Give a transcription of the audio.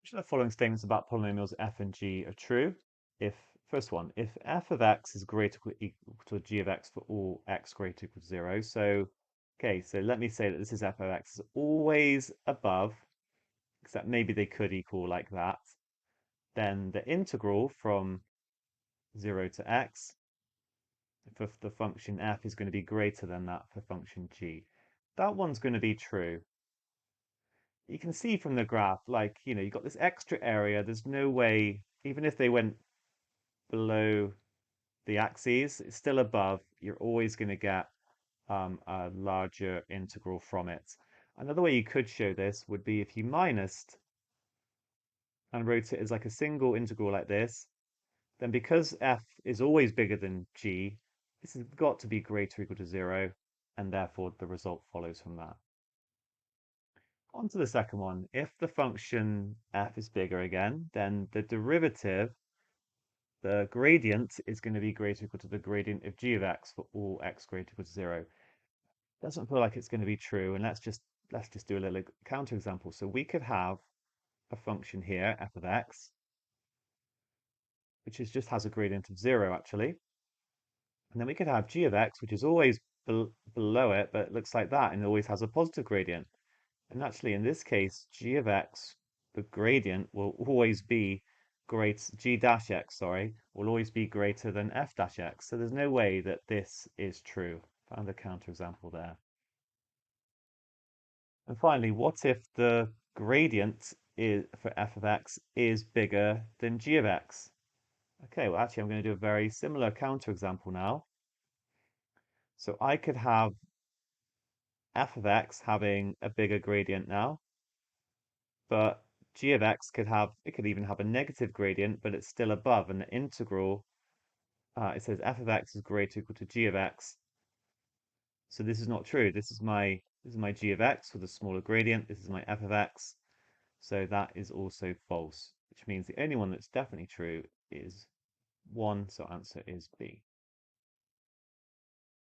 Which of the following statements about polynomials f and g are true? If first one, if f of x is greater or equal to g of x for all x greater or equal to 0. So, okay, so let me say that this is f of x is always above, except maybe they could equal like that. Then the integral from 0 to x for the function f is going to be greater than that for function g. That one's going to be true. You can see from the graph, like, you've got this extra area. There's no way, even if they went below the axes, it's still above. You're always going to get a larger integral from it. Another way you could show this would be if you minused and wrote it as like a single integral like this, then because f is always bigger than g, this has got to be greater or equal to 0, and therefore the result follows from that. On to the second one. If the function f is bigger again, then the derivative, the gradient, is going to be greater or equal to the gradient of g of x for all x greater or equal to 0. Doesn't feel like it's going to be true, and let's just do a little counterexample. So we could have a function here, f of x, which just has a gradient of 0 actually. And then we could have g of x, which is always below it, but it looks like that, and it always has a positive gradient. And actually, in this case, g of x, the gradient will always be g dash x, sorry, will always be greater than f dash x. So there's no way that this is true. Found a counterexample there. And finally, what if the gradient for f of x is bigger than g of x? Okay, well, actually, I'm going to do a very similar counterexample now. So I could have f of x having a bigger gradient now, but g of x could even have a negative gradient, but it's still above, and the integral, it says f of x is greater or equal to g of x. So this is not true. This is my g of x with a smaller gradient. This is my f of x. So that is also false, which means the only one that's definitely true is 1, so answer is B.